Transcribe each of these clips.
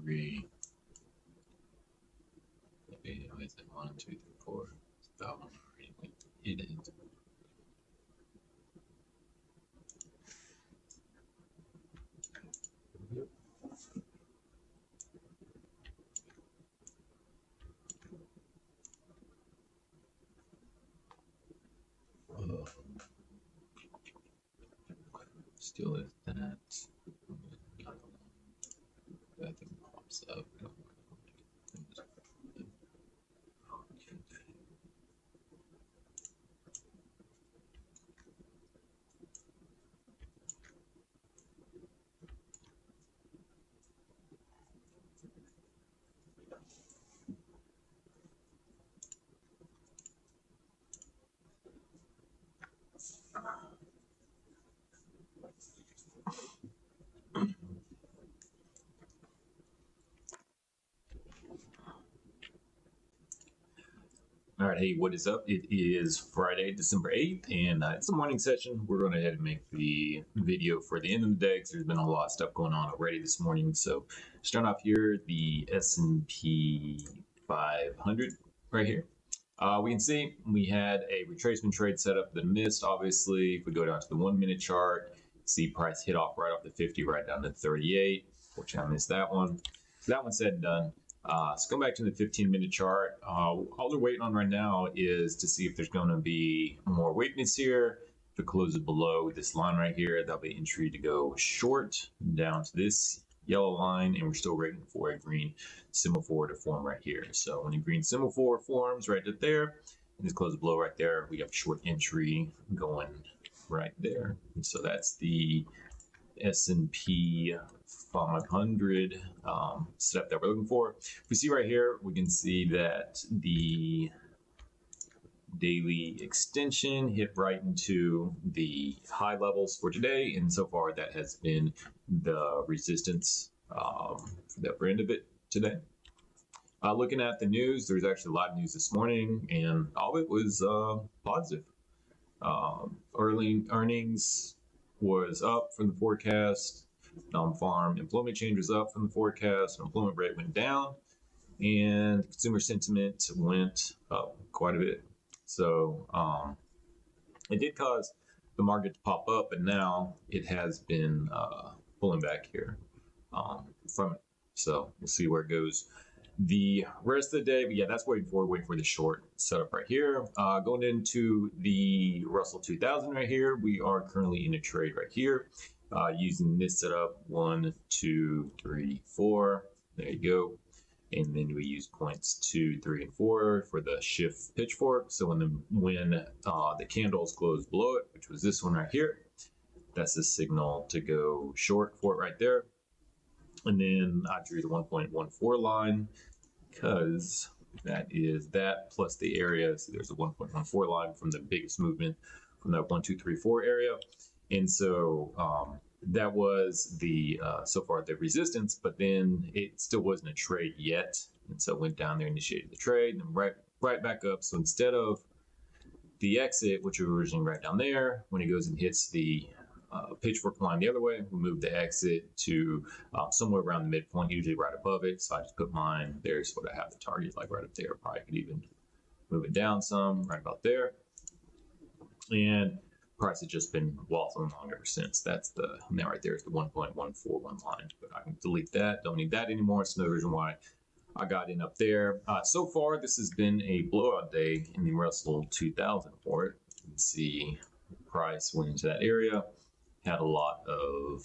3. Maybe it's 1, 2, 3, 4. That one already. It is. Still is that. That thing pops up. All right, hey, what is up? It is Friday, December 8th, and it's the morning session. We're going to head and make the video for the end of the day because there's been a lot of stuff going on already this morning. So starting off here, the S&P 500 right here. We can see we had a retracement trade set up that missed, obviously. If we go down to the 1 minute chart, see price hit off right off the 50, right down to 38. Fortunately, I missed that one. So that one's said and done. Let's go back to the 15-minute chart. All they're waiting on right now is to see if there's going to be more weakness here. If it closes below this line right here, that'll be entry to go short down to this yellow line, and we're still waiting for a green semaphore to form right here. So when a green semaphore forms right there, and this closes below right there, we have a short entry going right there. And so that's the S&P 500 setup that we're looking for. We see right here, we can see that the daily extension hit right into the high levels for today, and so far that has been the resistance that we're into it today. Looking at the news, there's actually a lot of news this morning, and all of it was positive. Earnings was up from the forecast. Non-farm employment change was up from the forecast. Unemployment rate went down, and consumer sentiment went up quite a bit. So it did cause the market to pop up, but now it has been pulling back here from it. So we'll see where it goes the rest of the day. But yeah, that's waiting for the short setup right here. Going into the Russell 2000 right here, we are currently in a trade right here. Using this setup, 1, 2, 3, 4. There you go. And then we use points 2, 3, and 4 for the shift pitchfork. So when the candles close below it, which was this one right here, that's the signal to go short for it right there. And then I drew the 1.14 line because that is that plus the area. So there's a 1.14 line from the biggest movement from that 1, 2, 3, 4 area. And so that was the so far the resistance, but then it still wasn't a trade yet. And so went down there, initiated the trade, and then right back up. So instead of the exit, which was originally right down there, when it goes and hits the pitchfork line the other way, we move the exit to somewhere around the midpoint, usually right above it. So I just put mine, there's what I have the target, like right up there. Probably could even move it down some, right about there. And price has just been waffling along ever since. That's the, and that right there is the 1.141 line, but I can delete that. Don't need that anymore. It's another reason why I got in up there. So far, this has been a blowout day in the Russell 2000 for it. You can see price went into that area, had a lot of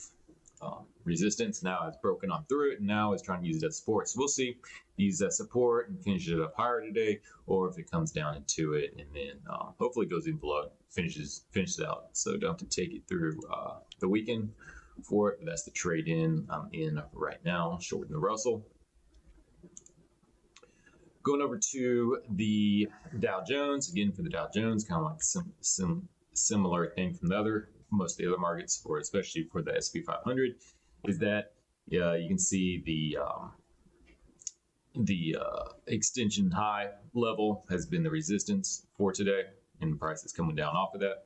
resistance. Now it's broken on through it, and now it's trying to use it as support. So we'll see. Use that support and finish it up higher today, or if it comes down into it and then hopefully goes in below, finishes out. So don't have to take it through the weekend for it. But that's the trade in I'm in right now, shorting the Russell. Going over to the Dow Jones again. For the Dow Jones, kind of like similar thing from most of the other markets, or especially for the S&P 500, is that you can see the extension high level has been the resistance for today, and the price is coming down off of that.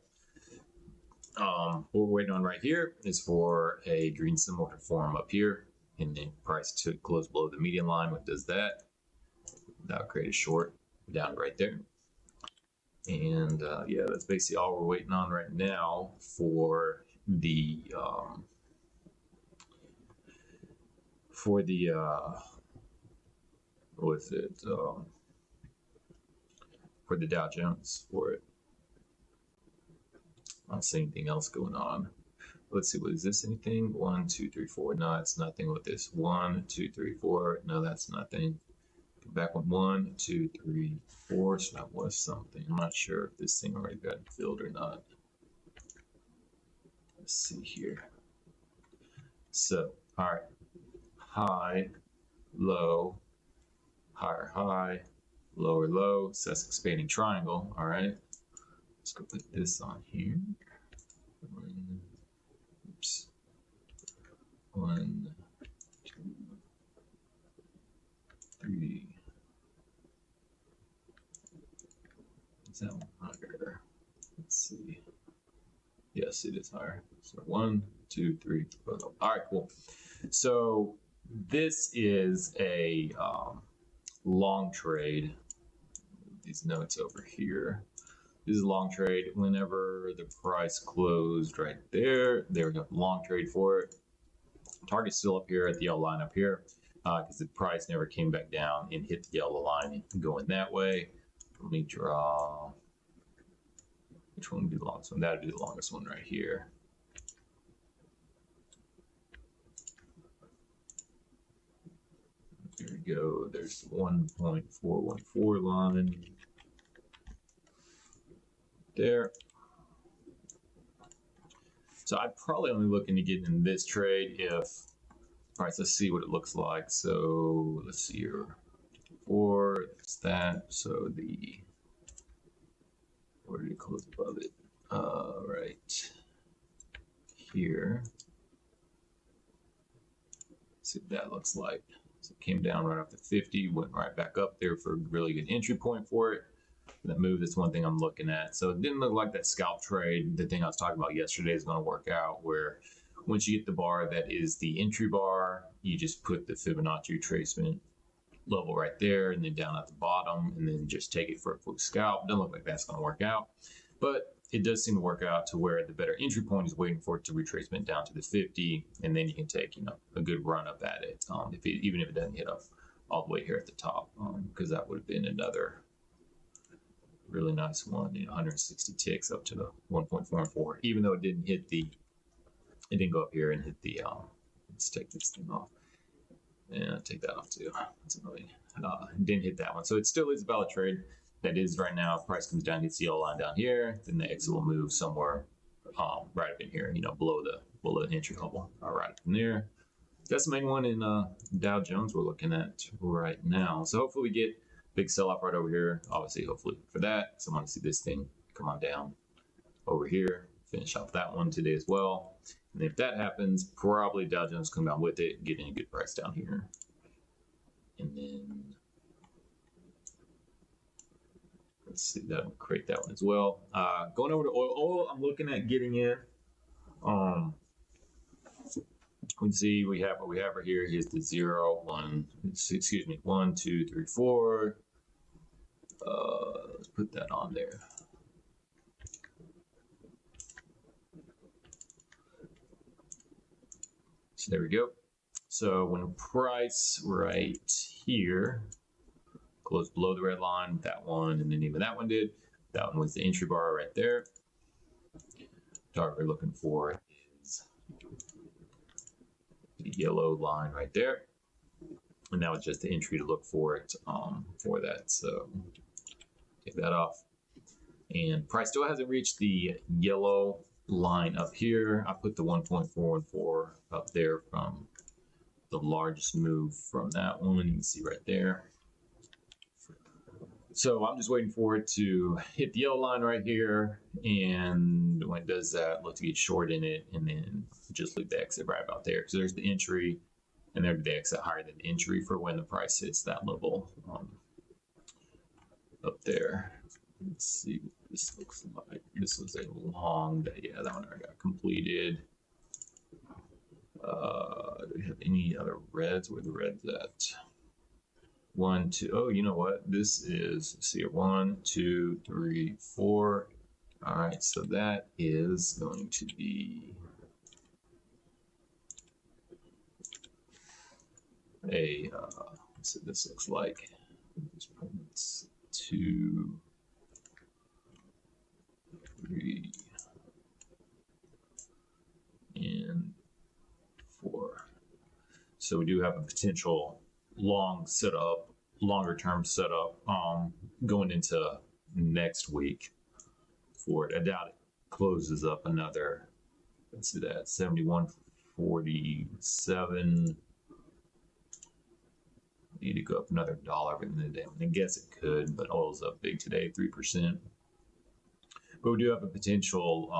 What we're waiting on right here is for a green symbol to form up here. and then price took close below the median line. What does that? That'll create a short down right there. And yeah, that's basically all we're waiting on right now for the what's it for the Dow Jones for it. I don't see anything else going on. Let's see, what is this? Anything? 1, 2, 3, 4. No, it's nothing with this. 1, 2, 3, 4. No, that's nothing. Go back with 1, 2, 3, 4. So that was something. I'm not sure if this thing already got filled or not. Let's see here. So, all right. High, low, higher high, lower low. So that's expanding triangle. All right. Let's go put this on here. Oops. 1, 2, 3. Is that one higher? Let's see. Yes, it is higher. So 1, 2, 3, 4. All right, cool. So this is a long trade. These notes over here. This is a long trade. Whenever the price closed right there, there we go. Long trade for it. Target's still up here at the yellow line up here because the price never came back down and hit the yellow line and going that way. Let me draw. Which one would be the longest one? That would be the longest one right here. There we go. There's the 1.414 line. There. So I'm probably only looking to get in this trade if, all right, let's see what it looks like. So let's see here. 4, it's that. So the, where did it close above it? Right here. Let's see what that looks like. So it came down right off the 50, went right back up there for a really good entry point for it. That move, that's one thing I'm looking at. So it didn't look like that scalp trade, the thing I was talking about yesterday, is going to work out, where once you get the bar that is the entry bar, you just put the Fibonacci retracement level right there and then down at the bottom and then just take it for a quick scalp. Doesn't look like that's going to work out, but it does seem to work out to where the better entry point is waiting for it to retracement down to the 50, and then you can take, you know, a good run up at it, even if it doesn't hit up all the way here at the top, because that would have been another really nice one, you know, 160 ticks up to the 1.44, even though it didn't hit the, it didn't go up here and hit the, let's take this thing off and take that off too. That's annoying. It didn't hit that one. So it still is a valid trade. That is right now, if price comes down, hits the yellow line down here, then the exit will move somewhere right up in here, you know, below the entry level, right up in there. That's the main one in Dow Jones we're looking at right now. So hopefully we get big sell-off right over here. Obviously, hopefully for that. So I want to see this thing come on down over here. Finish off that one today as well. And if that happens, probably Dow Jones come down with it, getting a good price down here. And then let's see, that'll create that one as well. Going over to oil. Oil, I'm looking at getting in. We can see we have what we have right here. Here's the 0, 1, excuse me, 1, 2, 3, 4. Let's put that on there. So there we go. So when price right here closed below the red line, that one, and then even that one did. That one was the entry bar right there. Target we're looking for is the yellow line right there. And now it's just the entry to look for it for that. So take that off. And price still hasn't reached the yellow line up here. I put the 1.414 up there from the largest move from that one. You can see right there. So I'm just waiting for it to hit the yellow line right here. And when it does that, look to get short in it and then just leave the exit right about there. So there's the entry and there's the exit higher than the entry for when the price hits that level up there. Let's see what this looks like. This was a long day. Yeah, that one already got completed. Do we have any other reds? Where the reds at? 1, 2. Oh, you know what? This is, let's see here, 1, 2, 3, 4. All right, so that is going to be a, let's see what this looks like. It's 2, 3, and 4. So we do have a potential long setup, longer term setup going into next week for it. I doubt it closes up another, let's see that, 71.47. Need to go up another $1 in the day. I guess it could, but oil's up big today, 3%. But we do have a potential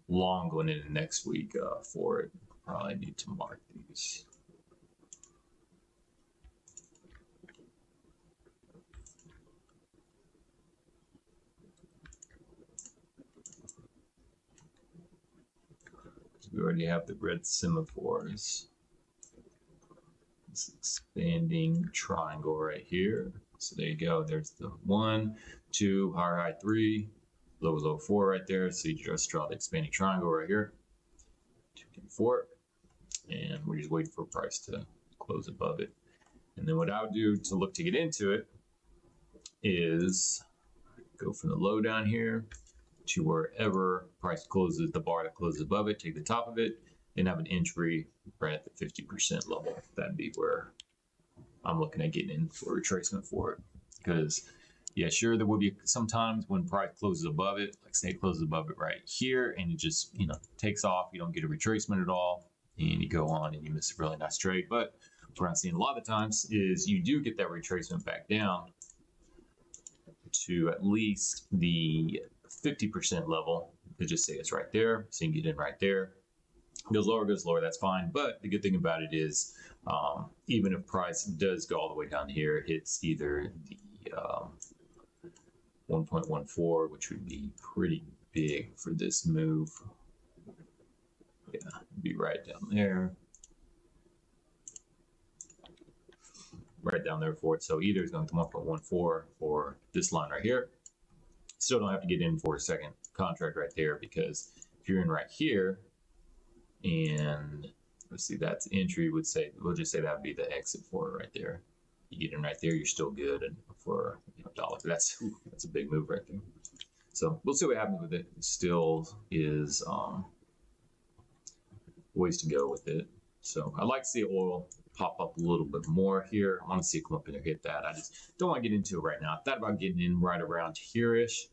long going into next week for it. Probably need to mark these. We already have the red semaphores. This expanding triangle right here. So there you go. There's the 1, 2, high 3, low 4 right there. So you just draw the expanding triangle right here. 2, 3, 4. And we're just waiting for price to close above it. And then what I would do to look to get into it is go from the low down here to wherever price closes, the bar that closes above it, take the top of it, and have an entry right at the 50% level. That'd be where I'm looking at getting in for retracement for it. Because, yeah, sure, there will be sometimes when price closes above it, like say it closes above it right here, and it just, takes off. You don't get a retracement at all, and you go on and you miss a really nice trade. But what I'm seeing a lot of the times is you do get that retracement back down to at least the 50% level. Let's just say it's right there, so you can get in right there. Goes lower, that's fine. But the good thing about it is, even if price does go all the way down here, hits either the 1.14, which would be pretty big for this move. Yeah, it'd be right down there. Right down there for it. So either it's going to 1.14 for this line right here. Still don't have to get in for a second contract right there, because if you're in right here, and let's see, that's entry, we'll just say that would be the exit for it right there. You get in right there, you're still good, and for $1, that's a big move right there. So we'll see what happens with it. It still is ways to go with it. So I'd like to see oil pop up a little bit more here. I want to see it come up and hit that. I just don't want to get into it right now. I thought about getting in right around here-ish,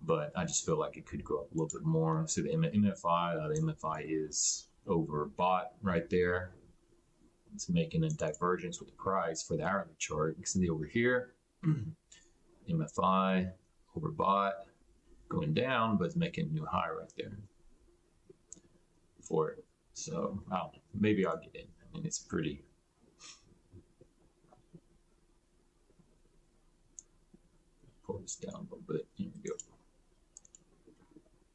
but I just feel like it could go up a little bit more. See the MFI, the MFI is overbought right there. It's making a divergence with the price for the hourly chart. You can see over here, MFI overbought, going down, but it's making a new high right there for it. So I don't know, maybe I'll get in. I mean, it's pretty. Pull this down a little bit. Here we go.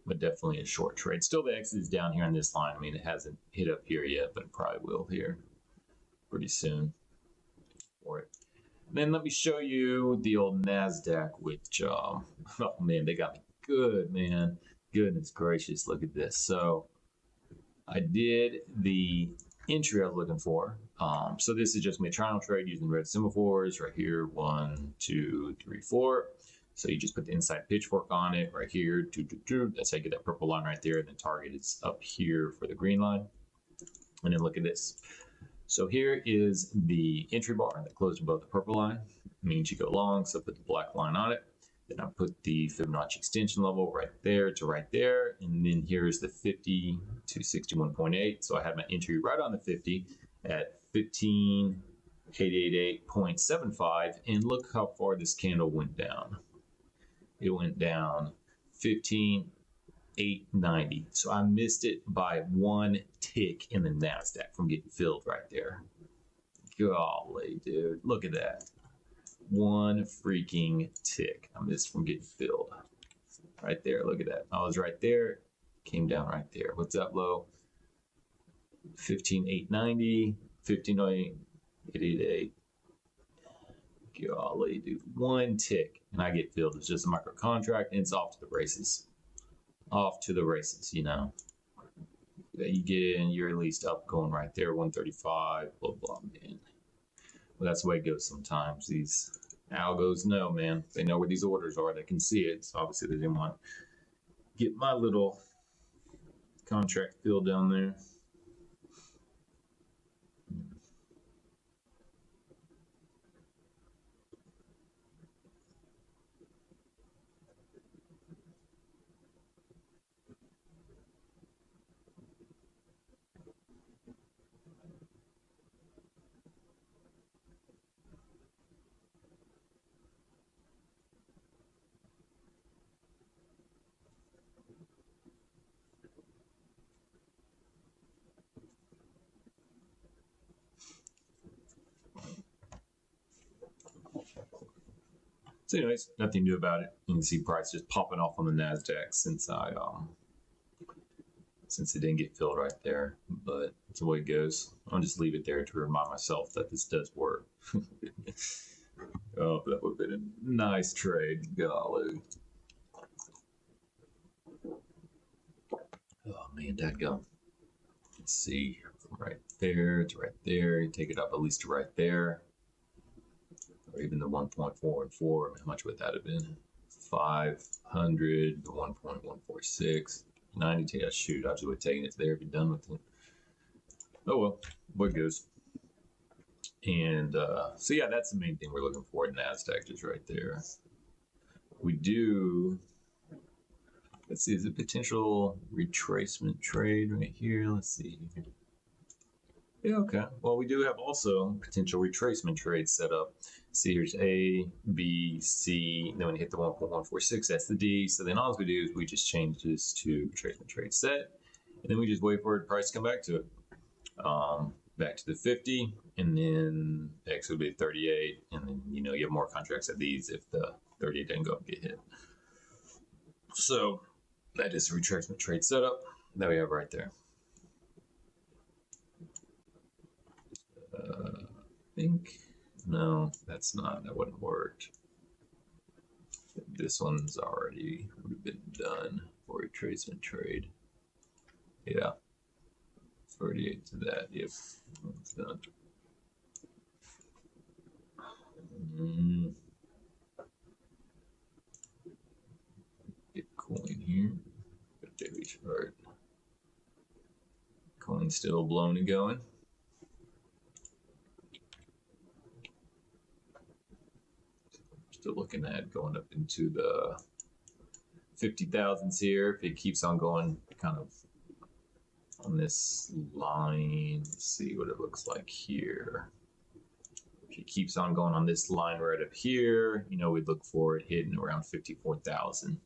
But definitely a short trade. Still, the exit is down here on this line. I mean, it hasn't hit up here yet, but it probably will here pretty soon for it. And then let me show you the old Nasdaq, which, oh man, they got me good, man. Goodness gracious, look at this. So I did the entry I was looking for. So this is just my triangle trade using red semaphores right here. 1, 2, 3, 4. So you just put the inside pitchfork on it right here. 2, 2, 2. That's how you get that purple line right there. And the target is up here for the green line. And then look at this. So here is the entry bar that closed above the purple line. It means you go long. So put the black line on it. Then I put the Fibonacci extension level right there to right there. And then here's the 50 to 61.8. So I had my entry right on the 50 at 15,888.75. And look how far this candle went down. It went down 15,890. So I missed it by 1 tick in the Nasdaq from getting filled right there. Golly, dude. Look at that. 1 freaking tick. I missed from getting filled. Right there. Look at that. I was right there. Came down right there. What's up, low? 15,890, 15,888. Golly, dude, one tick and I get filled. It's just a micro contract and it's off to the races. Off to the races, you know. You get in, you're at least up going right there, 135, blah, blah, man. Well, that's the way it goes sometimes. These algos know, man. They know where these orders are. They can see it. So obviously they didn't want to get my little contract filled down there. So anyways, nothing new about it. You can see price just popping off on the Nasdaq since it didn't get filled right there, but that's the way it goes. I'll just leave it there to remind myself that this does work. Oh, that would have been a nice trade. Golly. Oh man, dadgum. Let's see, from right there to right there. You take it up at least to right there. Or even the 1.44, how much would that have been? 500, the 1.146, 90. Yeah, shoot, I just would have taken it there, be done with it. Oh well, what goes. And so yeah, that's the main thing we're looking for at Nasdaq, just right there. We do, let's see, is a potential retracement trade right here. Let's see. Yeah, okay. Well, we do have also potential retracement trades set up. See, here's A, B, C. Then when you hit the 1.146, that's the D. So then all we do is we just change this to retracement trade set. And then we just wait for the price to come back to it. Back to the 50. And then X would be 38. And then, you know, you have more contracts at these if the 38 doesn't go up and get hit. So that is a retracement trade setup that we have right there. I think, no, that's not, that wouldn't work. This one's already would have been done for a retracement trade. Yeah, 38 to that, yep, it's done. Get coin here, daily chart. Coin still blown and going. Still looking at going up into the 50,000s here. If it keeps on going kind of on this line, let's see what it looks like here. If it keeps on going on this line right up here, you know, we'd look for it hitting around 54,000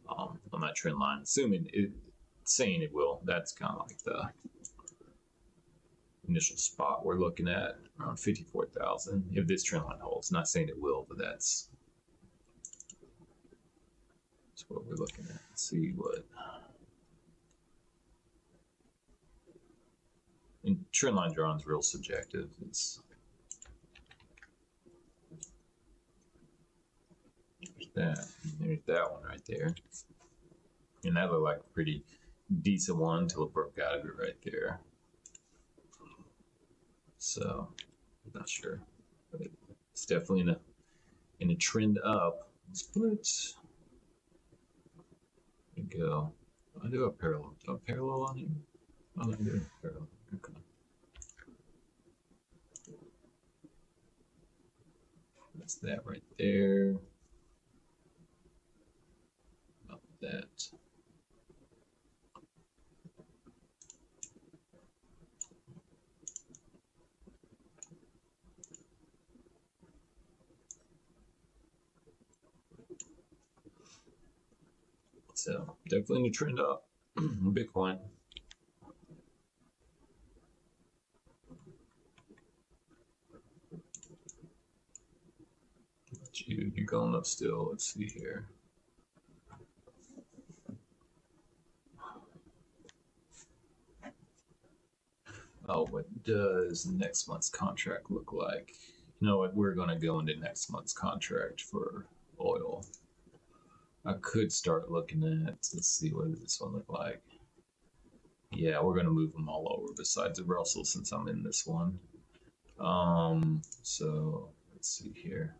on that trend line, assuming it's saying it will. That's kind of like the initial spot we're looking at, around 54,000 if this trend line holds. Not saying it will, but that's what we're looking at. Let's see what. And trend line drawing is real subjective. It's there's that one right there, and that looked like a pretty decent one until it broke out of it right there. So I'm not sure, but it's definitely in a trend up. Let's put, there we go. I do a parallel. Do a parallel on here? Oh, I do a parallel. Okay. That's that right there. About that. So definitely in a trend up. Bitcoin. You're going up still. Let's see here. Oh, what does next month's contract look like? You know what? We're going to go into next month's contract for oil. I could start looking at, let's see, what does this one look like? Yeah, we're going to move them all over besides the Russell since I'm in this one. So let's see here.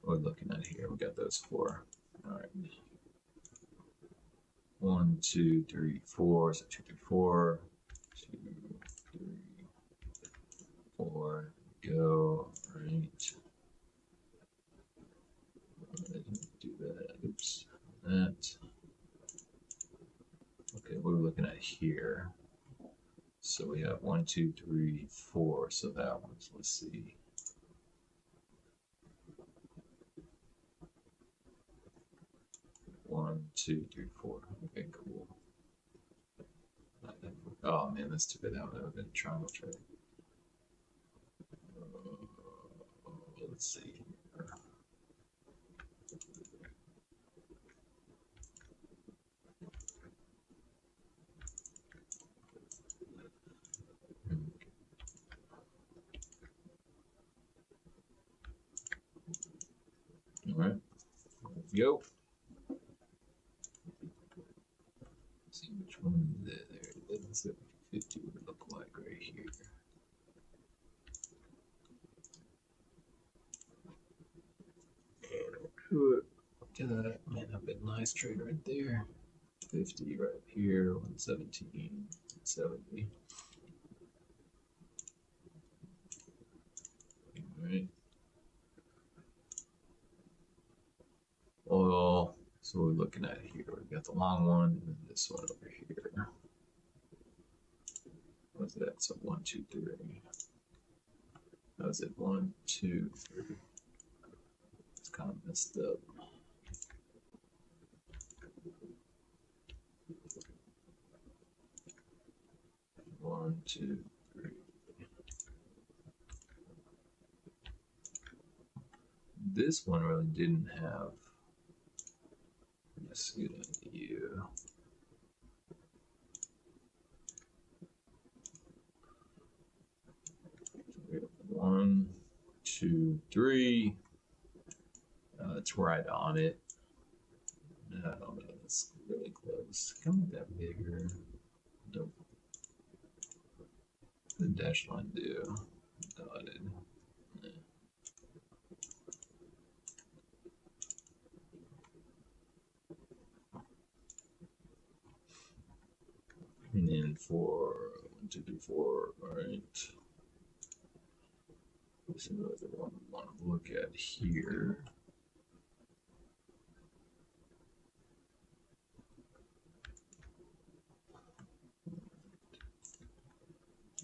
What we're looking at here, we got those four. All right. 1, 2, 3, 4. So 2, 3, 4. 2, 3, 4. Go. Right. Do that. Oops. That. Okay, what are we looking at here? So we have 1, 2, 3, 4. So that one's, let's see. One, two, three, four. Okay, cool. Oh man, that's too bad. That would have been a triangle trade. Let's see here. All right, there we go. Let's see which one there. 11,750 would look like right here. And that, man, that'd be a nice trade right there. 50 right here, 117, 70. All right. Oil. So we're looking at here. We got the long one and this one over here. What's that? So 1, 2, 3. That was it. 1, 2, 3. It's kind of messed up. 1, 2, 3. This one really didn't have. Let's get into you. So 1, 2, 3. It's right on it. I don't know. That's really close. Come with that bigger. Nope. The dash line do. Dotted. Yeah. And then for 1, 2, 3, 4. All right. This is another one we want to look at here.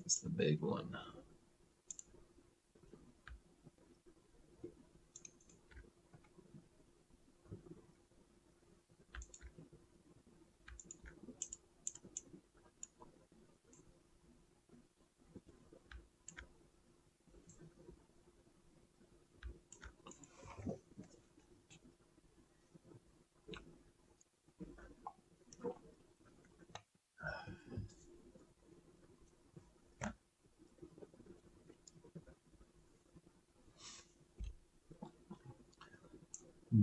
It's the big one.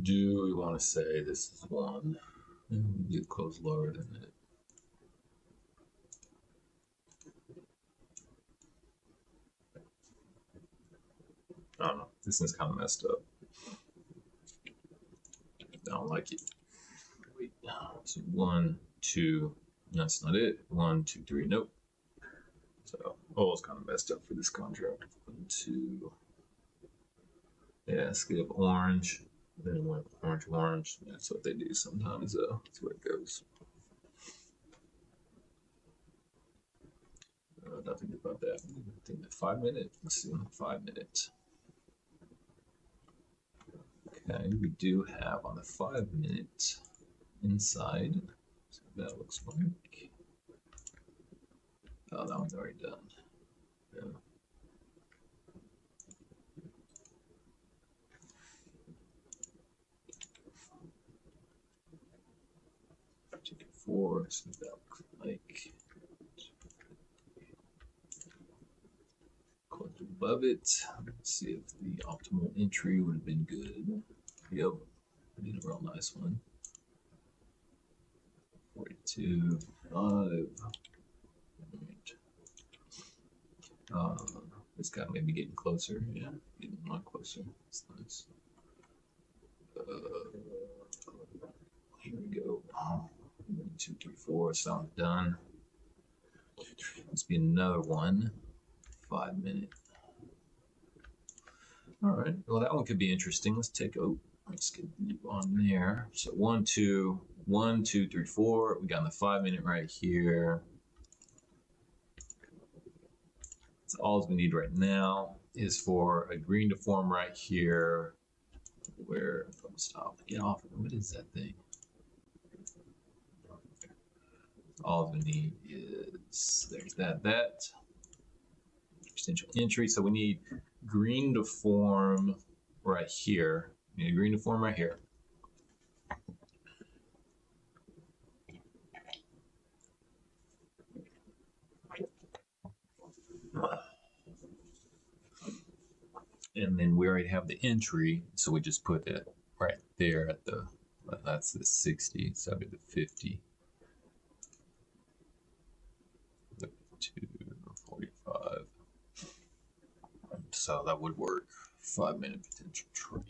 Do we want to say this is one? And we do close lower than it. I don't know. This thing's kind of messed up. I don't like it. Wait. So 1, 2. That's not it. 1, 2, 3. Nope. So it's kind of messed up for this contract. 1, 2. Yeah, skip orange. Then it went orange, orange. That's what they do sometimes, though. That's where it goes. Nothing about that. I think that 5 minutes. Let's see, 5 minutes. Okay, we do have on the 5 minute inside. So that looks like. Oh, that one's already done. Yeah. Ticket 4. So that looks like. above it. Let's see if the optimal entry would have been good. Yep, we did a real nice one. 42.5. This guy may be getting closer. Yeah, getting a lot closer. That's nice. Here we go. 1, 2, 3, 4. Sounds done. Let's be another one. 5 minute. All right. Well, that one could be interesting. Let's get on there. So 1, 2, 1, 2, 3, 4. We got the 5 minute right here. So all we need right now is for a green to form right here. Where stop? Get off. What is that thing? All we need is there's that potential entry. So we need green to form right here. We need a green to form right here. And then we already have the entry, so we just put it right there at the, that's the 60, so that'd be the 50. 245. So that would work. 5 minute potential trade.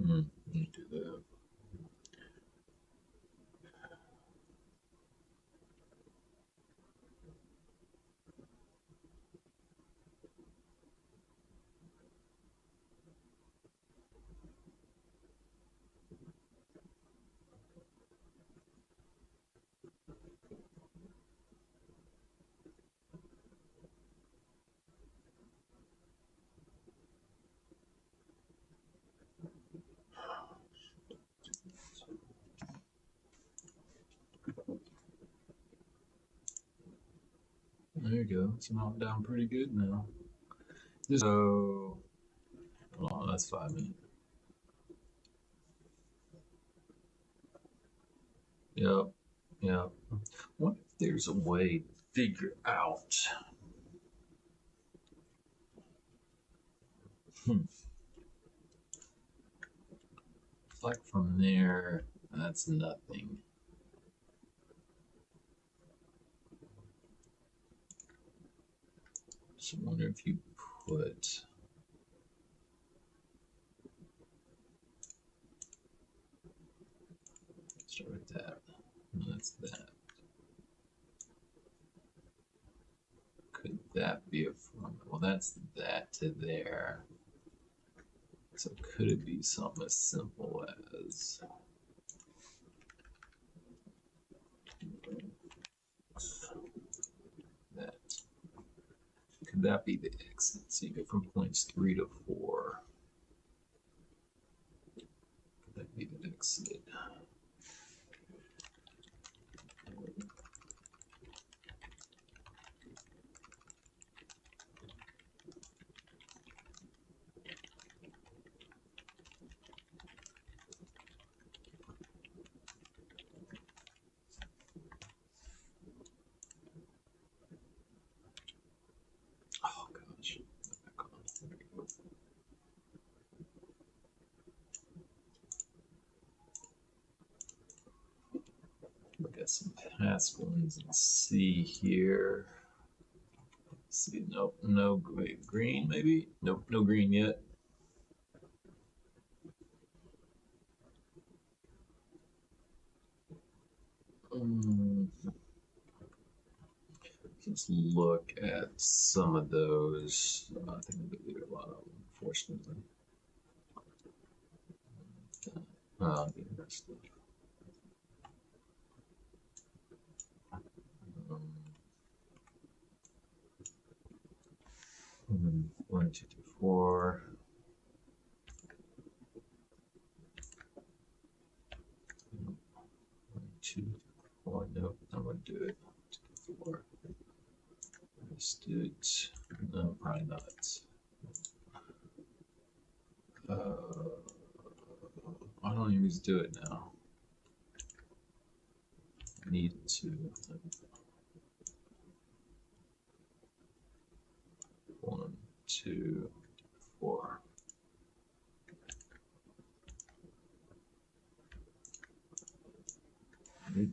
Let me do that. There you go. It's knocked down pretty good now. So, hold on, that's 5 minutes. Yep. What if there's a way to figure out? Like from there, that's nothing. So I wonder if you put start with that. No, that's that. Could that be a from? Well, that's that to there. So could it be something as simple as that? Could that be the exit? So you go from points 3 to 4. Could that be the exit? Look at some past ones and see here. Let's see, nope, no green maybe? Nope, no green yet. Let's look at some of those. I think we deleted a lot of them, unfortunately. Interesting. 1, 2, 3, 4. Oh, no, I'm going to do it. 2, 4. Let's do it. No, probably not. I don't even do it now. I need to. 1, 2, 4. Nope.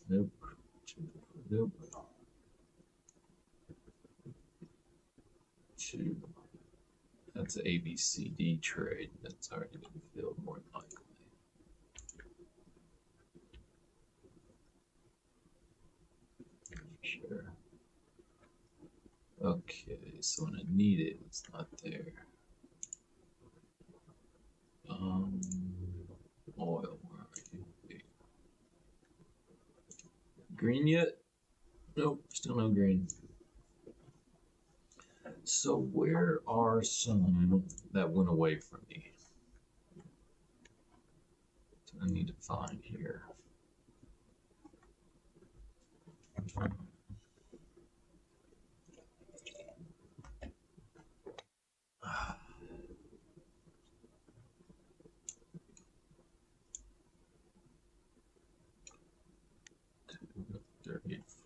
Nope. Nope. 2. That's an ABCD trade. That's already been filled more than likely. Sure. Okay, so when I need it, it's not there. Oil, where are you? Green yet? Nope, still no green. So where are some that went away from me? So I need to find here.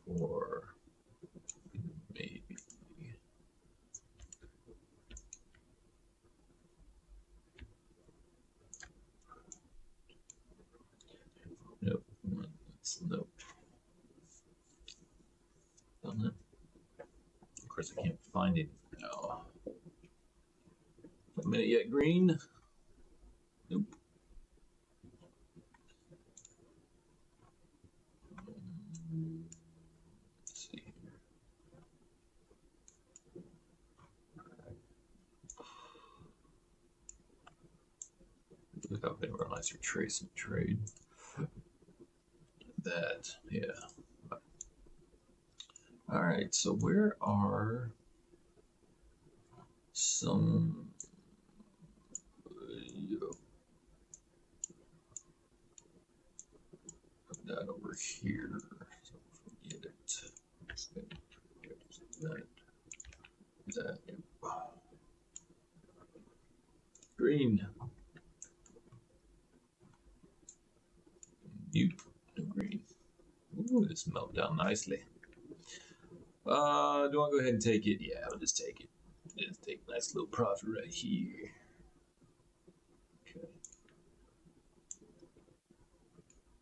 $34, maybe. Nope, that's nope. Done it. Of course, I can't find it now. A minute yet, green? Nope. Let's see here. Look up and realize you're tracing trade. That, yeah. All right, so where are some put that over here, so forget it. That. Green. Nope, no green. Ooh, this melted down nicely. Do I go ahead and take it? Yeah, I'll just take it. Just take a nice little profit right here. Okay.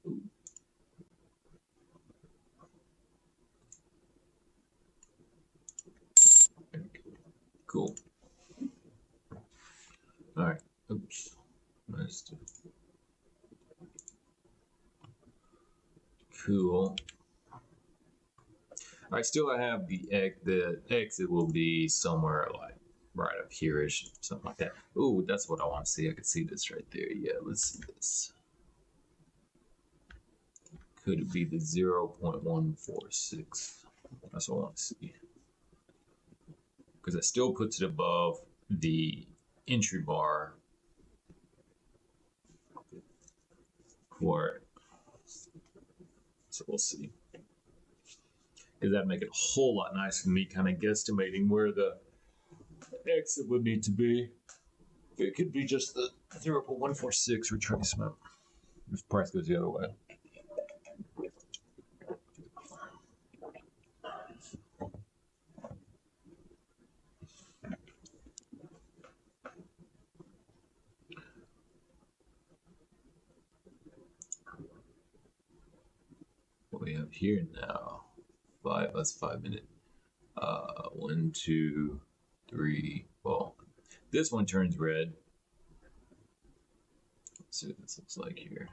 Ooh. Cool. All right. Oops. Nice. Cool. I still have the exit will be somewhere like right up here-ish, something like that. Ooh, that's what I want to see. I can see this right there. Yeah, let's see this. Could it be the 0.146? That's what I want to see. Because it still puts it above the entry bar for it. So we'll see. Because that'd make it a whole lot nicer than me kind of guesstimating where the exit would need to be. It could be just the 0.146 retracement if price goes the other way. What we have here now, that's 5 minute. 1, 2, 3. Well, this one turns red. Let's see what this looks like here.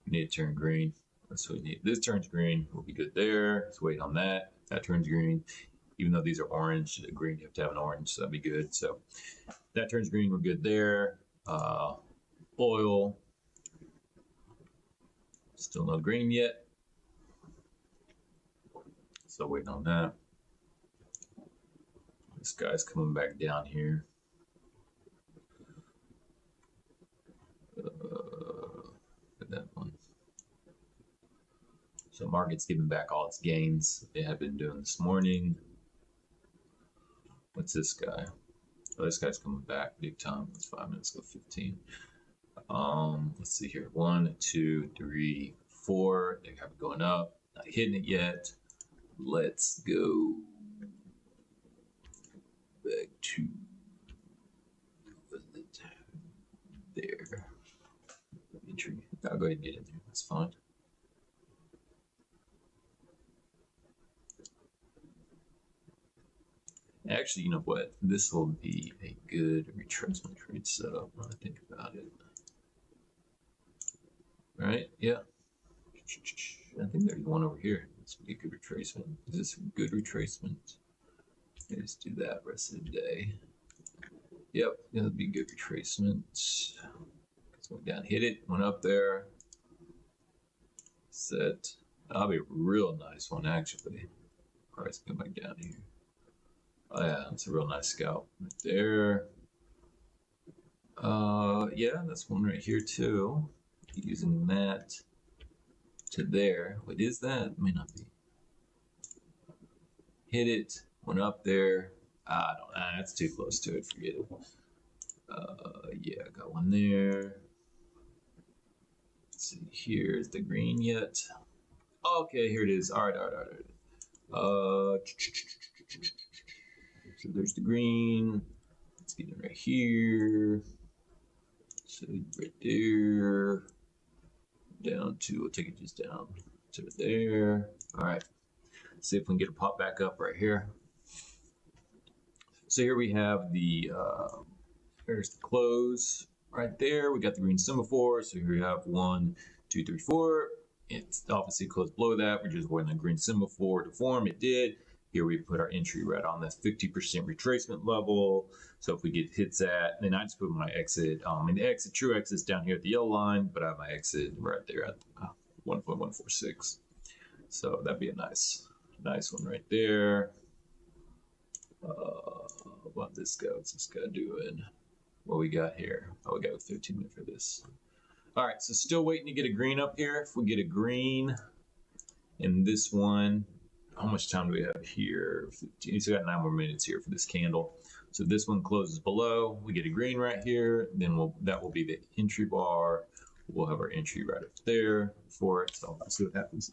Need to turn green. That's what we need. This turns green, we'll be good there. Let's wait on that. That turns green. Even though these are orange, green, you have to have an orange, so that'd be good. So that turns green, we're good there. Oil, still no green yet. So waiting on that. This guy's coming back down here. That one. So market's giving back all its gains they have been doing this morning. What's this guy? Oh, this guy's coming back big time. It's 5 minutes, go 15. Let's see here. 1, 2, 3, 4. They have it going up. Not hitting it yet. Let's go back to there. Entry. I'll go ahead and get in there. That's fine. Actually, you know what? This will be a good retracement trade setup when I think about it. All right, yeah. I think there's one over here. This would be a good retracement. Is this a good retracement? Let's do that rest of the day. Yep, it'll be a good retracement. Went down, hit it, went up there. Set. That'll be a real nice one, actually. Price come back down here. Oh yeah, that's a real nice scalp right there. Yeah, that's one right here too. Using that to there. What is that? It may not be. Hit it, went up there. I don't know. That's too close to it. Forget it. Yeah, got one there. Let's see. Here's the green yet. Okay, here it is. All right. So there's the green. Let's get it right here. So right there. Down to, we'll take it just down to there. All right. See if we can get a pop back up right here. So here we have the, there's the close right there. We got the green semaphore. So here we have 1, 2, 3, 4. It's obviously closed below that. We're just waiting on the green semaphore to form. It did. Here we put our entry right on the 50% retracement level. So if we get hits at, then I just put my exit, and the exit, true exit is down here at the yellow line, but I have my exit right there at 1.146. So that'd be a nice one right there. What about this guy? What's this guy doing? What we got here? Oh, we got 15 minutes for this. All right, so still waiting to get a green up here. If we get a green in this one, how much time do we have here? 15. So we got 9 more minutes here for this candle. So this one closes below. We get a green right here. Then that will be the entry bar. We'll have our entry right up there for it. So let's see what happens.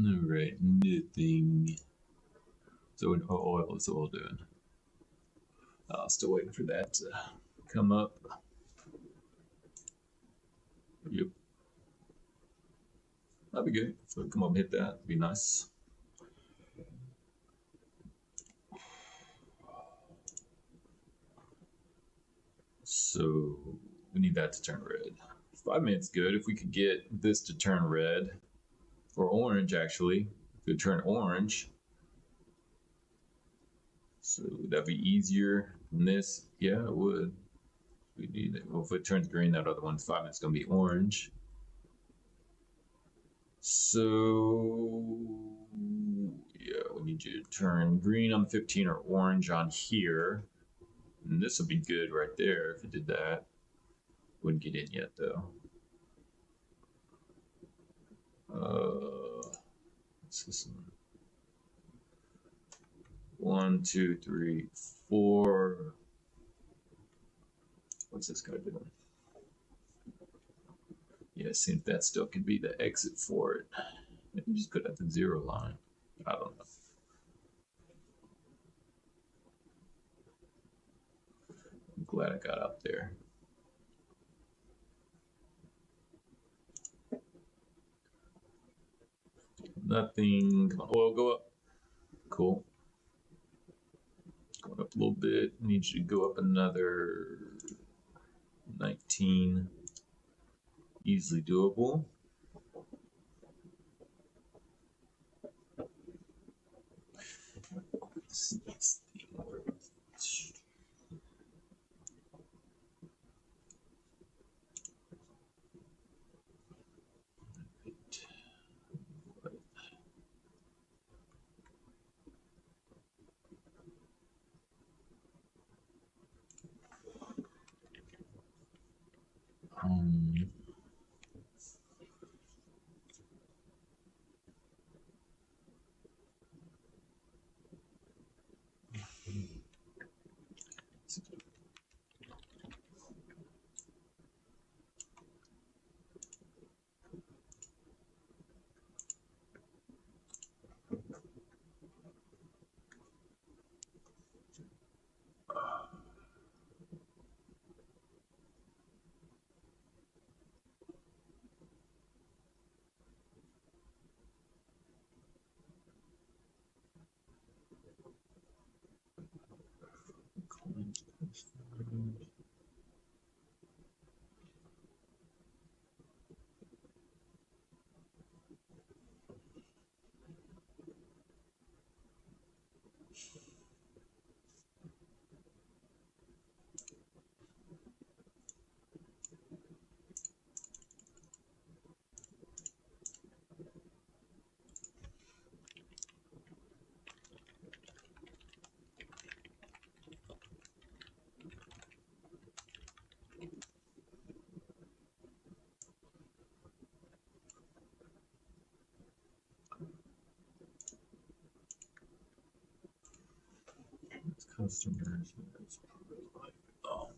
All right, nothing. So what oil is oil doing? Still waiting for that to come up. Yep. That'd be good. So come up and hit that. Be nice. So we need that to turn red. 5 minutes good. If we could get this to turn red, or orange actually, if it turn orange, so that'd be easier than this. Yeah, it would. We need it. Well, if it turns green, that other one's 5 minutes gonna be orange. So yeah, we need you to turn green on 15 or orange on here. And this would be good right there if it did that. Wouldn't get in yet though. What's this one? 1, 2, 3, 4. What's this guy doing? Yeah, see if that still can be the exit for it. Maybe just put it at the 0 line. I don't know. I'm glad I got up there. Nothing. Come on, oil, go up. Cool. Going up a little bit. Need you to go up another 19. Easily doable. Customers. Oh.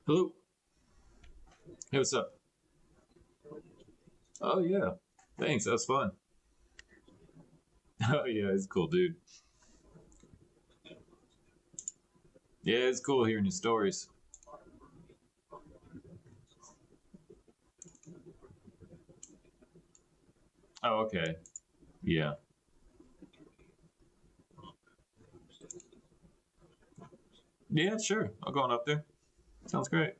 Hello. Hey, what's up? Oh yeah. Thanks. That was fun. Oh yeah, it's cool, dude. Yeah, it's cool hearing your stories. Oh, okay. Yeah. Yeah, sure. I'll go on up there. Sounds great.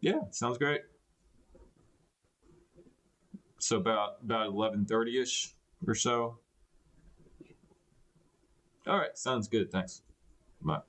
Yeah, sounds great. So about 11:30 ish or so. All right, sounds good. Thanks. Bye.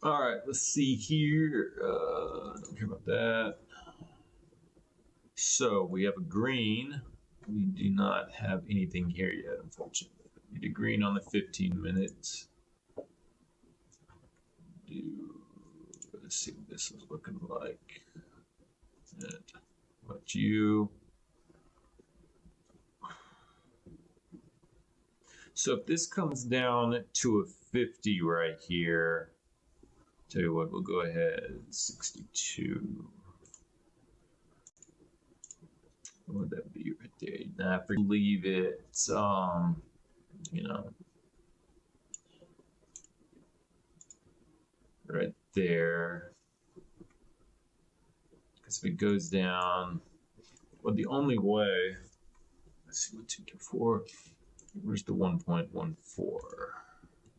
All right, let's see here. Don't care about that. So we have a green. We do not have anything here yet, unfortunately. We need a green on the 15 minutes. Let's see what this is looking like. What about you? So if this comes down to a 50 right here, tell you what, we'll go ahead, 62. What would that be right there? Nah, leave it, you know, right there. Because if it goes down, well, the only way, let's see what 224, where's the 1.14?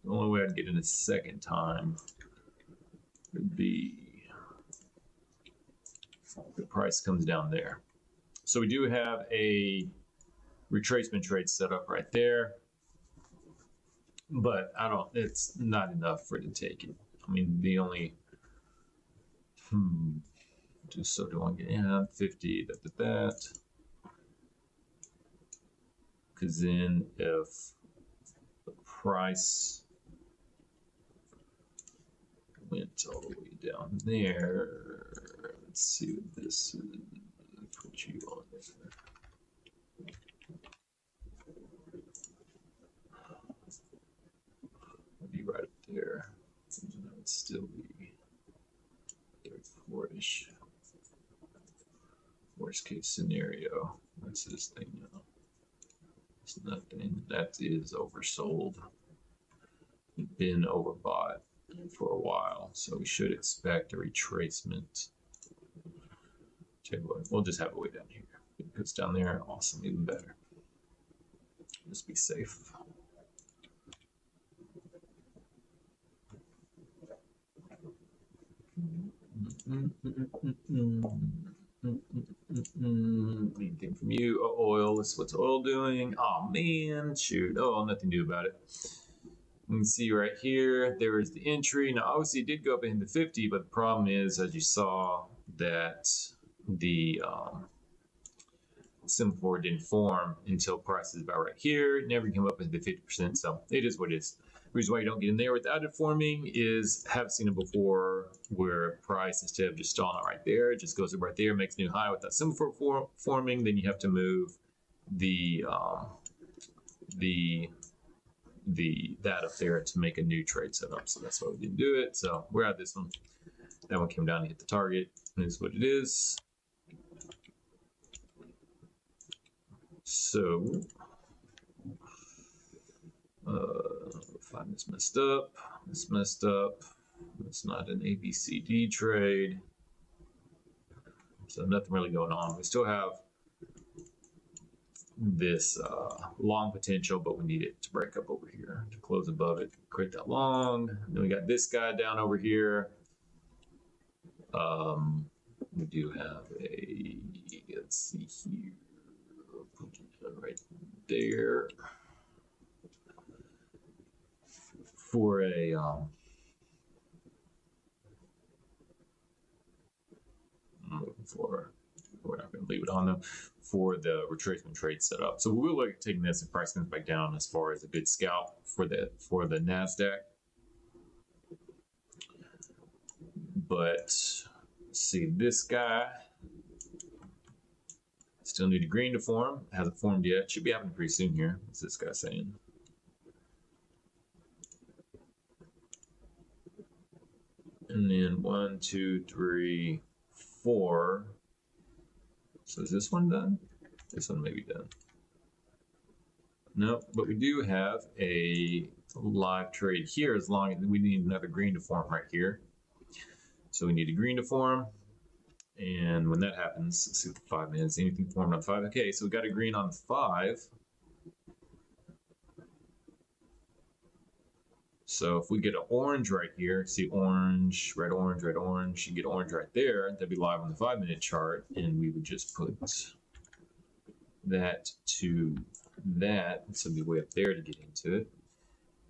The only way I'd get in a second time would be the price comes down there. So we do have a retracement trade set up right there, but it's not enough for it to take it. I mean, the only, just so do I get, yeah, 50, that. Because then if the price went all the way down there, let's see what this is. Put you on there. It'd be right up there. That would still be 34-ish. Worst case scenario. What's this thing now? It's nothing. That is oversold. It's been overbought for a while, so we should expect a retracement. Tell you what, we'll just have it way down here. If it goes down there, awesome, even better. Just be safe. Anything from you? Oh, oil. What's oil doing? Oh man, shoot. Oh, nothing new about it. You can see right here, there is the entry. Now, obviously, it did go up into 50, but the problem is, as you saw, that the semaphore didn't form until price is about right here. It never came up into 50%, so it is what it is. The reason why you don't get in there without it forming is, have seen it before, where price, instead of just stalling out right there, it just goes up right there, makes a new high without semaphore forming. Then you have to move that up there to make a new trade setup. So that's why we didn't do it. So we're at this one. That one came down to hit the target. And this is what it is. So find this messed up. This messed up. It's not an ABCD trade. So nothing really going on. We still have this long potential, but we need it to break up over here to close above it, create that long. Then we got this guy down over here. We do have a, let's see here, put it right there for a I'm looking for, we're not going to leave it on them, for the retracement trade setup. So we'll look at taking this if price comes back down as far as a good scalp for the Nasdaq. But see, this guy still need a green to form. Hasn't formed yet. Should be happening pretty soon here. What's this guy saying? And then 1, 2, 3, 4. So is this one done? This one may be done. No, but we do have a live trade here, as long as we need another green to form right here. So we need a green to form. And when that happens, let's see what the 5 minutes, anything formed on 5. Okay, so we got a green on 5. So if we get an orange right here, see orange, red, orange, red, orange, you get orange right there, that'd be live on the 5-minute chart, and we would just put that to that, so it'd be way up there to get into it.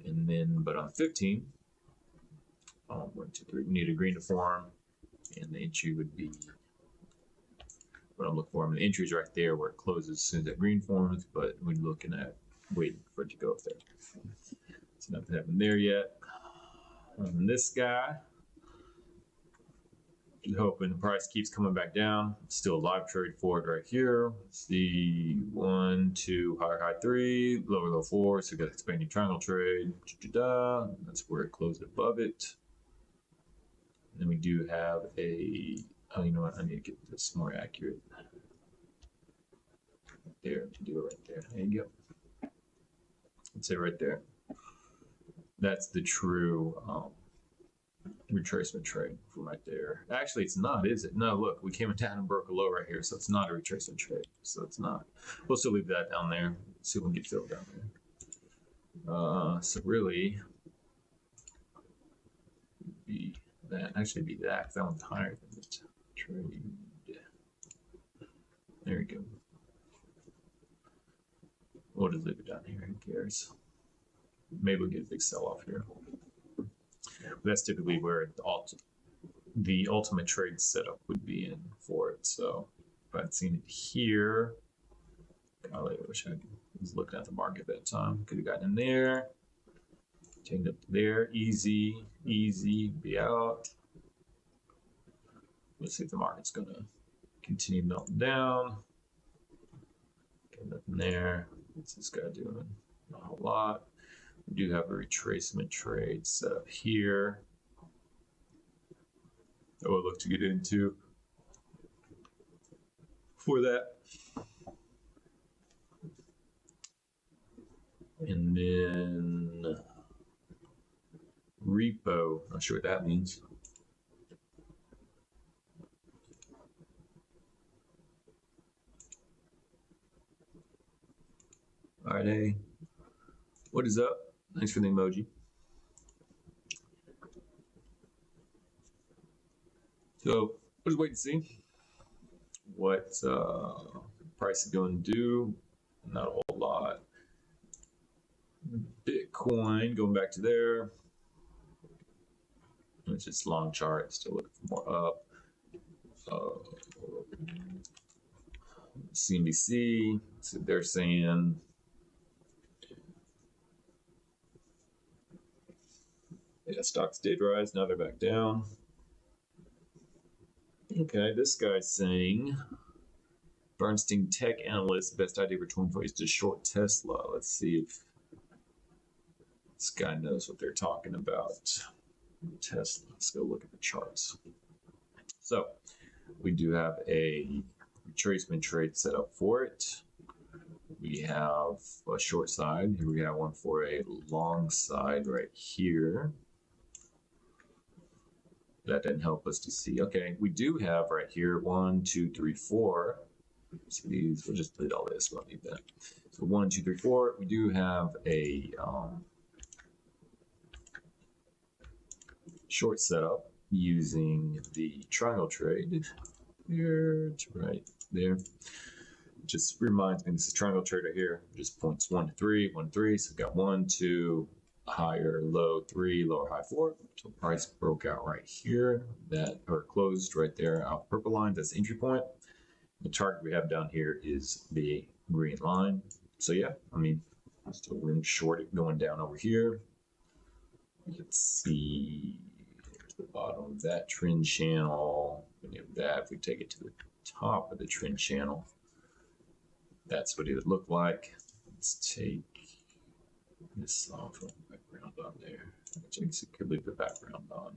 And then, but on 15, 1, 2, 3, we need a green to form, and the entry would be what I'm looking for. I mean, the entry is right there where it closes as soon as that green forms, but we're looking at waiting for it to go up there. So nothing happened there yet. On this guy, just hoping the price keeps coming back down. Still a live trade for it right here. See 1, 2, higher high 3, lower low 4. So we got expanding triangle trade. That's where it closed above it. Then we do have a, oh, you know what? I need to get this more accurate. There, do it right there. There you go. Let's say right there. That's the true retracement trade from right there. Actually, it's not, is it? No, look, we came down and broke a low right here, so it's not a retracement trade. So it's not. We'll still leave that down there. See if we can get filled down there. So really, be that. Actually, be that, because that one's higher than the trade. There we go. We'll just leave it down here. Who cares? Maybe we'll get a big sell-off here. But that's typically where the ultimate trade setup would be in for it. So if I'd seen it here, golly, I wish I was looking at the market at that time. Could have gotten in there, taken it up there, easy, be out. Let's see if the market's going to continue melting down. Okay, nothing there. What's this guy doing? Not a whole lot. We do have a retracement trade set up here that we'll look to get into for that. And then repo, not sure what that means. All right, hey, what is up? Thanks for the emoji. So we'll just wait and see what price is going to do. Not a whole lot. Bitcoin, going back to there. It's just long chart, still looking for more up. CNBC, so they're saying yeah, stocks did rise, now they're back down. Okay, this guy's saying Bernstein tech analyst, best idea for 24 is to short Tesla. Let's see if this guy knows what they're talking about. Tesla, let's go look at the charts. So we do have a retracement trade set up for it. We have a short side. Here we have one for a long side right here. That didn't help us to see. Okay, we do have right here 1, 2, 3, 4. So these, we'll just delete all this. We'll need that. So 1, 2, 3, 4. We do have a short setup using the triangle trade here to right there. Just reminds me, this is triangle trade right here. Just points 1 to 3, 1 to 3. So we've got 1, 2, higher, low 3, lower, high 4. So price broke out right here, that or closed right there out purple line. That's the entry point. The target we have down here is the green line. So yeah, I mean, still room short it going down over here. Let's see, here's the bottom of that trend channel. We have that. If we take it to the top of the trend channel, that's what it would look like. Let's take this off of the background on there. Which I guess it could leave the background on.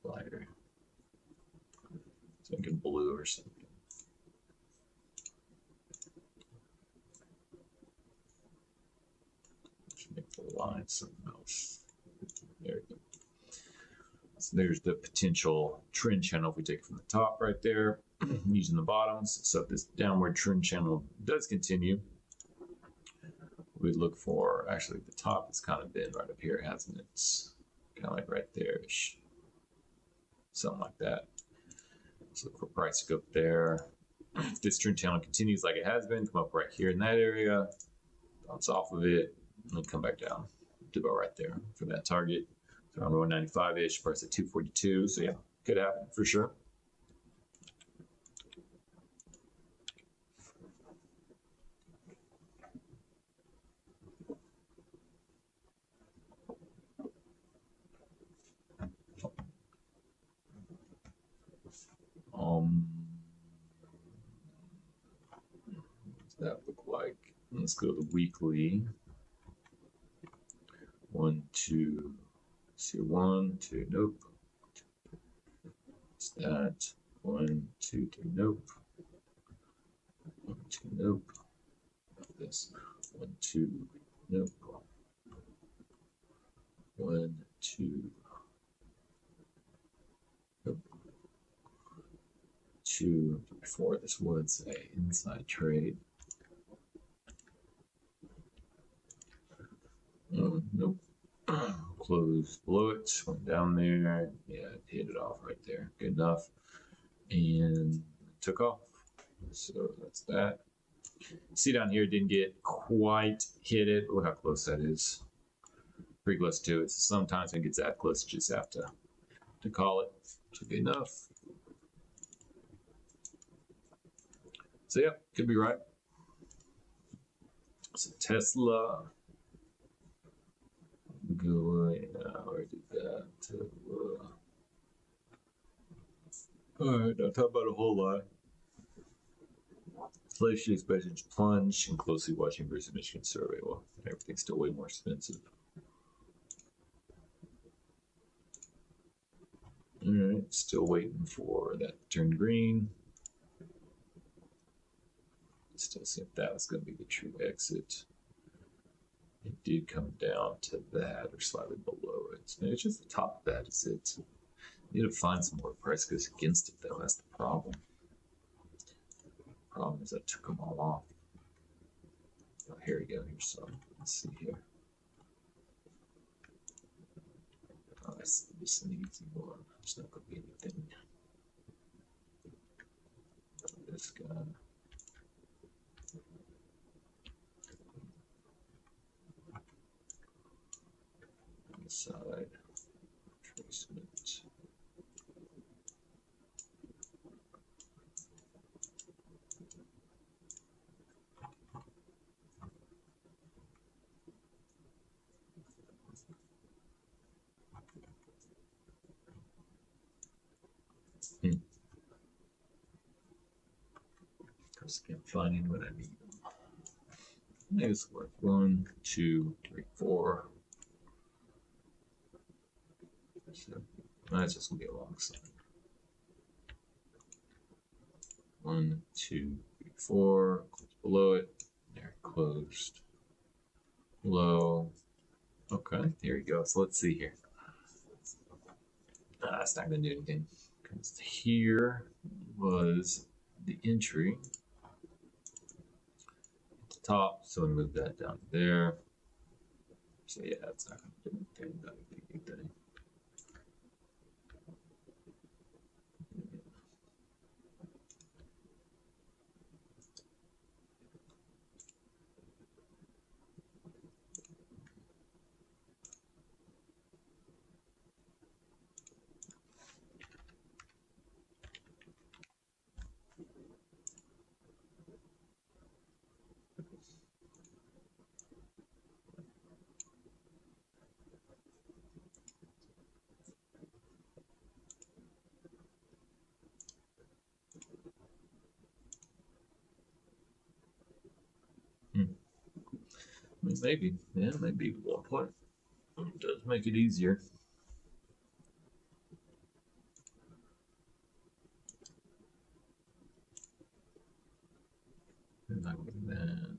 Lighter. So make it blue or something. Should make the line something else. There we go. So there's the potential trend channel if we take it from the top right there, using the bottoms. So if this downward trend channel does continue, we look for, actually the top has kind of been right up here, hasn't it? It's kind of like right there-ish, something like that. So look for price to go up there. If this trend channel continues like it has been, come up right here in that area, bounce off of it, and come back down to about right there for that target. So around 195-ish, price at 242. So yeah, could happen for sure. What does that look like? Let's go to the weekly. 1, 2, see 1, 2, nope. What's that? 1, 2, 3, nope. 1, 2, nope. This 1, 2, nope. 1, 2, nope. 2, 4. This was a inside trade. Nope. Closed below it, went down there. Yeah, it hit it off right there. Good enough. And took off. So that's that. See down here, didn't get quite hit it. Look how close that is. Pretty close to it. So sometimes when it gets that close, you just have to call it. Should be enough. So yeah, could be right. So Tesla. Go, where did that? All right, not talk about a whole lot. Inflation expected to plunge and closely watching versus Michigan survey. Well, everything's still way more expensive. All right, still waiting for that to turn green. Still see if that was going to be the true exit. It did come down to that or slightly below it. Maybe it's just the top of that is it. Need to find some more price goes against it though. That's the problem. Problem is I took them all off. Oh, here we go. Here's some. Let's see here. Oh, that's just an easy one. There's not going to be anything. This guy. On the side. Tracement. Just can't find any when I need them. Maybe it's worth 1, 2, 3, 4. So that's just gonna be a long side. 1, 2, 3, 4. Close below it. There, closed. Low. Okay, here we go. So let's see here. That's not gonna do anything because here was the entry. Top, so we move that down there. So yeah, it's not going to do anything. Not anything. Maybe, yeah, maybe 1 point. It does make it easier. And I was that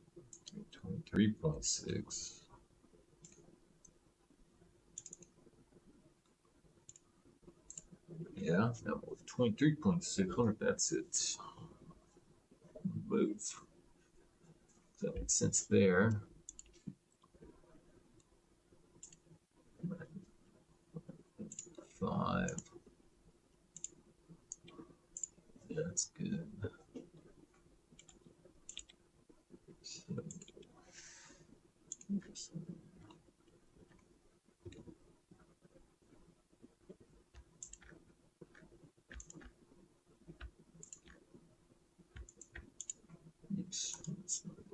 23.6. Yeah, that was 23.6. Wonder if that's it. Move. Does that make sense there? Five. Yeah, that's good. So, oops, that's not it.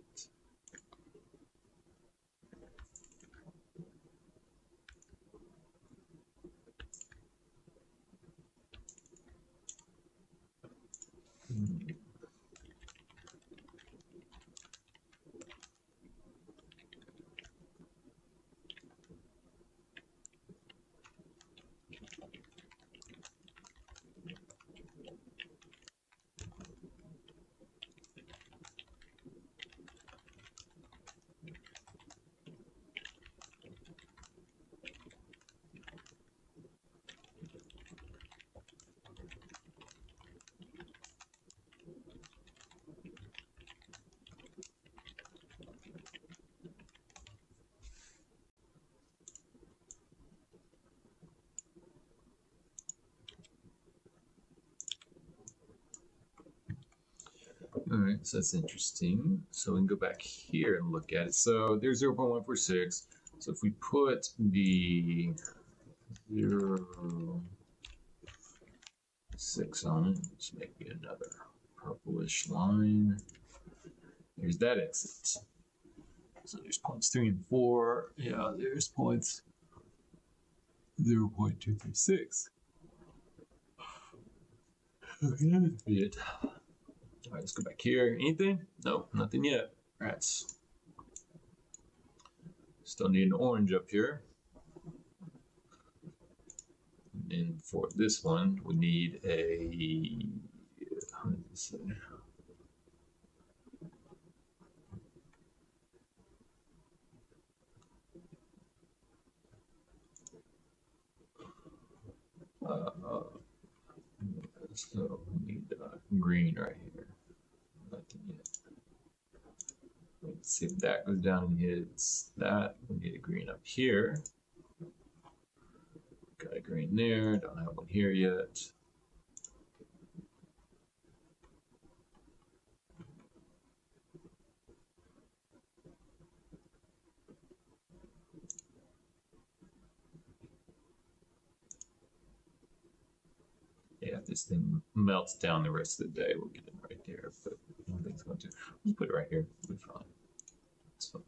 All right, so that's interesting. So we can go back here and look at it. So there's 0.146. So if we put the 0.6 on it, let's make another purplish line. There's that exit. So there's points 3 and 4. Yeah, there's points 0.236. Okay, that's it. All right, let's go back here. Anything? Nope, nothing yet. Rats. Still need an orange up here. And for this one, we need a. How did this say? So we need green right here. Nothing yet. Let's see if that goes down and hits that. We need a green up here. Got a green there. Don't have one here yet. Yeah, if this thing melts down the rest of the day, we'll get it right there. But I don't think it's going to. Let's put it right here. We'll be fine. It's fine.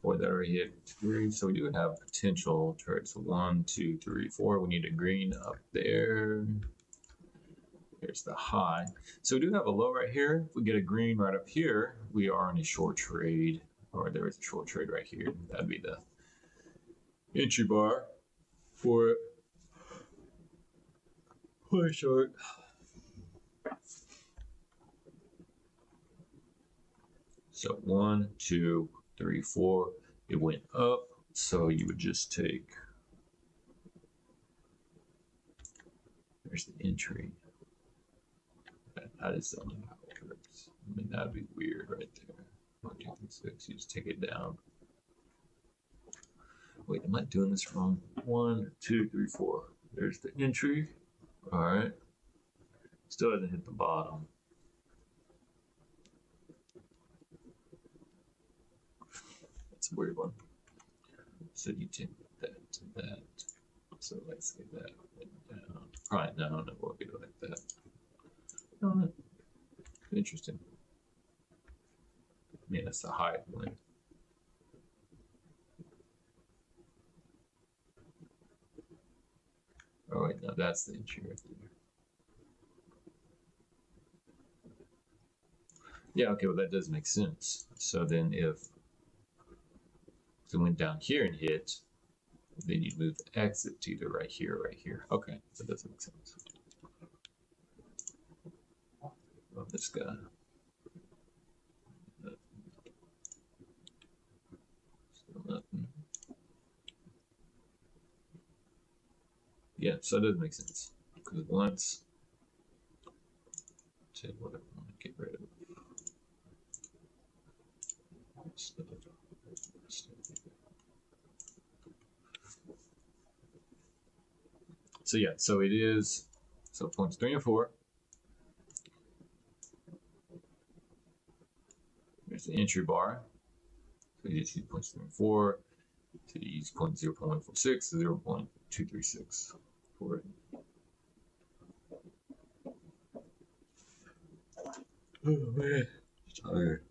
Boy, that already hit 3. So we do have potential trades. So 1, 2, 3, 4. We need a green up there. Here's the high. So we do have a low right here. If we get a green right up here, we are in a short trade, or there is a short trade right here. That'd be the entry bar for it. Play short. So 1, 2, 3, 4. It went up. So you would just take. There's the entry. That is only how it works. I mean, that'd be weird right there. 1, 2, 3, 6. You just take it down. Wait, am I doing this wrong? 1, 2, 3, 4. There's the entry. All right. Still hasn't hit the bottom. That's a weird one. So you take that to that. So let's say that down. Probably down. It will be like that. Oh, interesting. I mean, that's the high point. Oh wait, no, that's the entry right there. Yeah, okay, well that does make sense. So then if it went down here and hit, Then you'd move the exit to either right here or right here. Okay, that does make sense. Well, this guy. Still nothing. Yeah, so that does make sense. Because once, take what I want to get rid of. Stuff. So yeah, so it is, so points 3 and 4. There's the entry bar. So you just use points 3 and 4. So you use point 0.146 to 0.236 for it. Oh man, tired.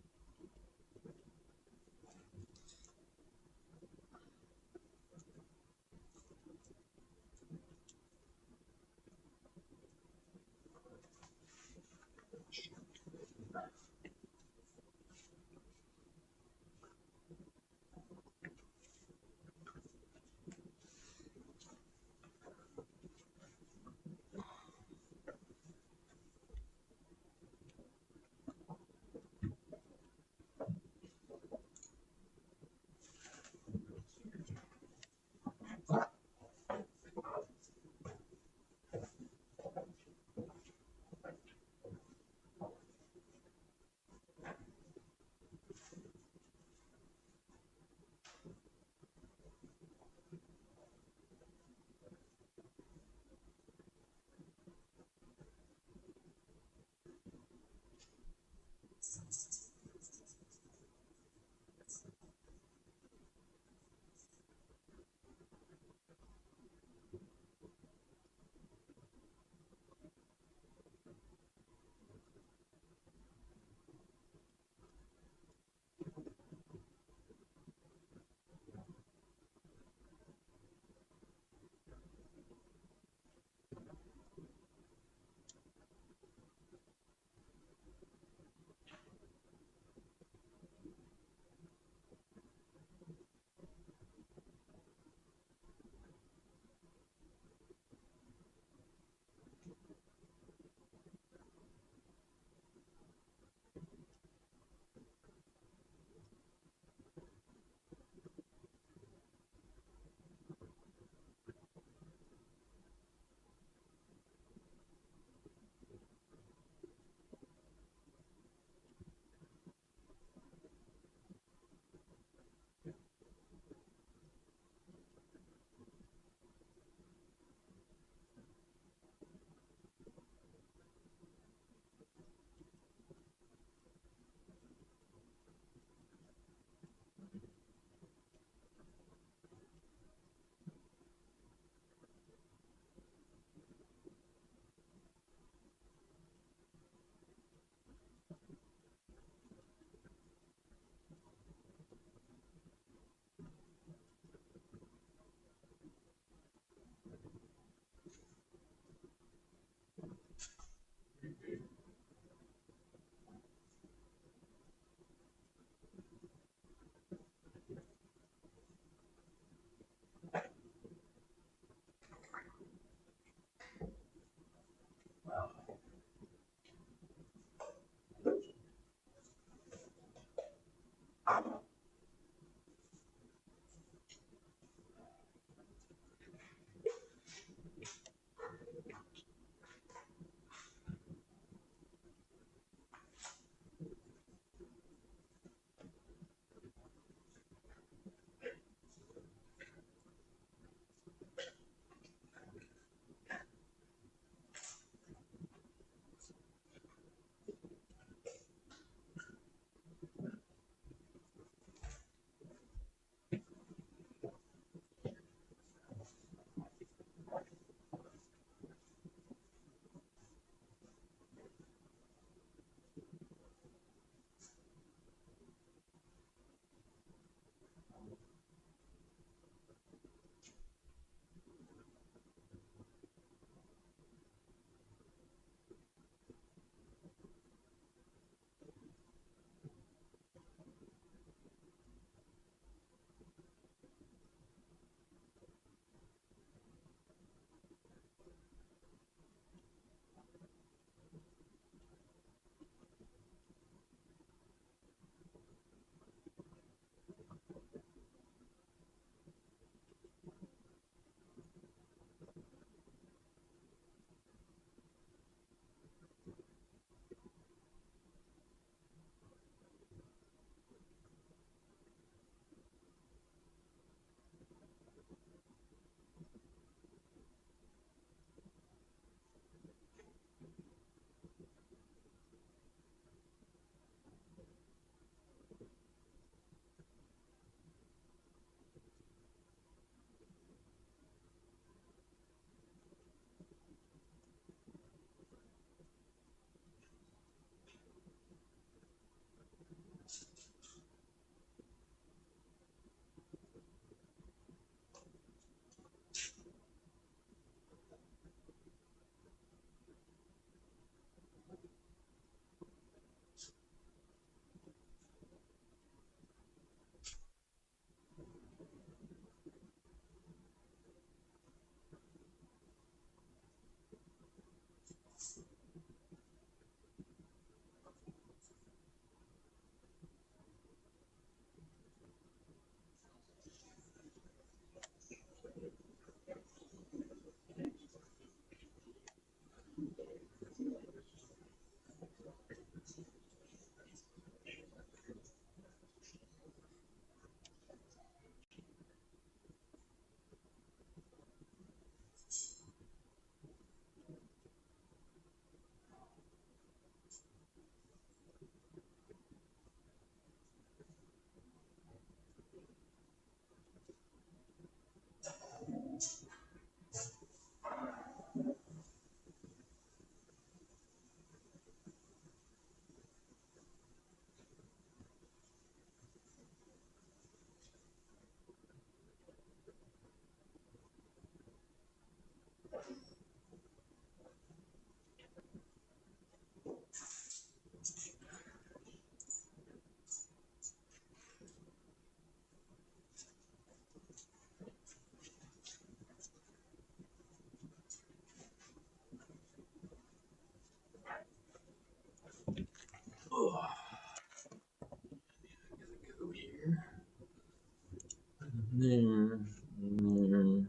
there, there,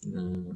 there.